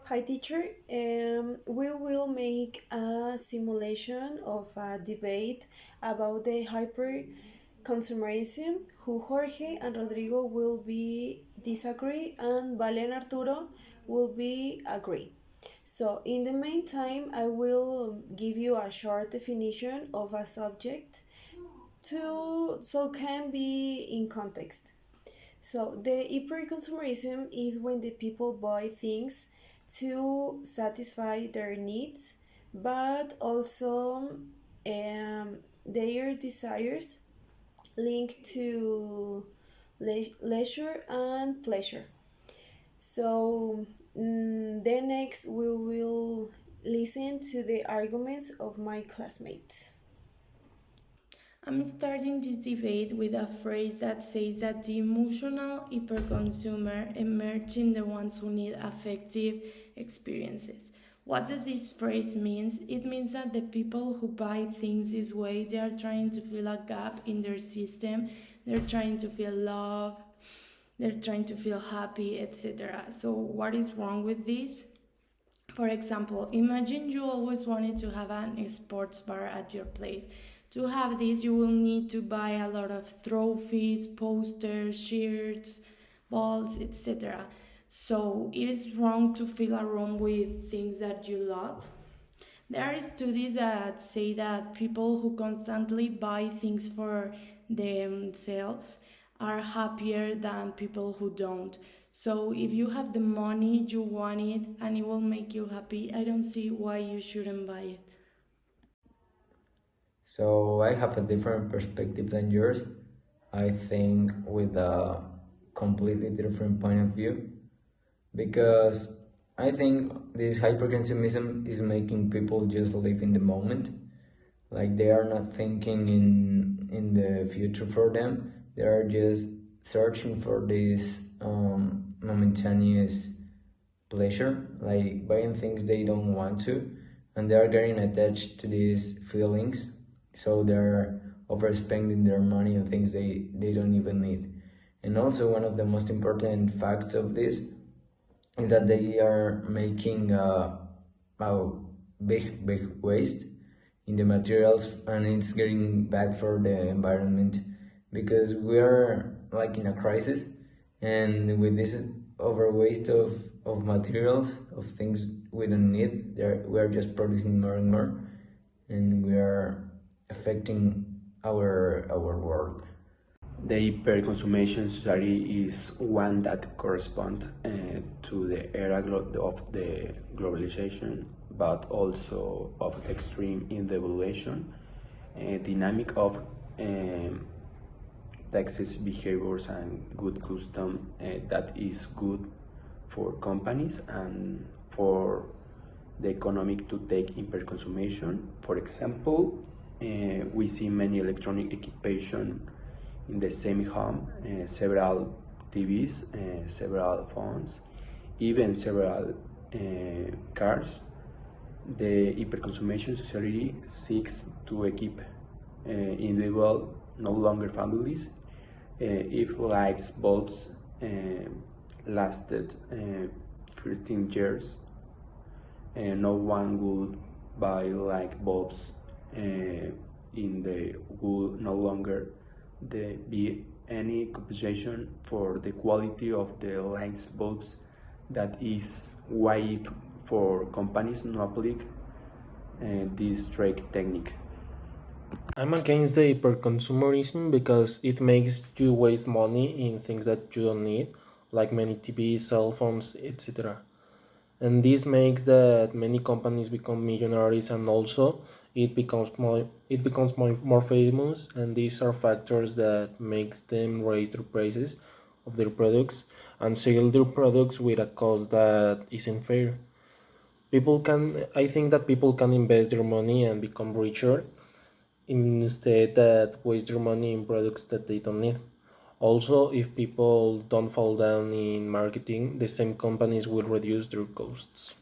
Hi, teacher. We will make a simulation of a debate about the hyper consumerism, who Jorge and Rodrigo will be disagree and Vale and Arturo will be agree. So in the meantime, I will give you a short definition of a subject to so can be in context. So the hyperconsumerism is when the people buy things to satisfy their needs, but also their desires linked to leisure and pleasure. So then next we will listen to the arguments of my classmates. I'm starting this debate with a phrase that says that the emotional hyperconsumer emerge in the ones who need affective experiences. What does this phrase mean? It means that the people who buy things this way, they are trying to fill a gap in their system. They're trying to feel love, they're trying to feel happy, etc. So what is wrong with this? For example, imagine you always wanted to have an sports bar at your place. To have this, you will need to buy a lot of trophies, posters, shirts, balls, etc. So it is wrong to fill a room with things that you love. There are studies that say that people who constantly buy things for themselves are happier than people who don't. So if you have the money, you want it, and it will make you happy, I don't see why you shouldn't buy it. So I have a different perspective than yours. I think with a completely different point of view because I think this hyperconsumism is making people just live in the moment. Like they are not thinking in the future for them. They are just searching for this momentaneous pleasure, like buying things they don't want to, and they are getting attached to these feelings, so they're overspending their money on things they don't even need. And also, one of the most important facts of this is that they are making a big waste in the materials, and it's getting bad for the environment because we are like in a crisis, and with this over waste of materials, of things we don't need, we are just producing more and more, and we are affecting our world. The hyperconsummation society is one that corresponds to the era of the globalization, but also of extreme individualization, dynamic of taxes behaviors and good custom that is good for companies and for the economic to take hyperconsummation. For example, we see many electronic equipment in the same home, several TVs, several phones, even several cars. The hyperconsummation society seeks to equip individual, no longer families. If lights bulbs lasted 13 years, no one would buy light bulbs in the would no longer there be any compensation for the quality of the light bulbs. That is why for companies no apply this trade technique. I'm against the hyperconsumerism because it makes you waste money in things that you don't need, like many TVs, cell phones, etc. And this makes that many companies become millionaires, and also it becomes more famous, and these are factors that makes them raise their prices of their products and sell their products with a cost that isn't fair. I think that people can invest their money and become richer instead that waste their money in products that they don't need. Also, if people don't fall down in marketing, the same companies will reduce their costs.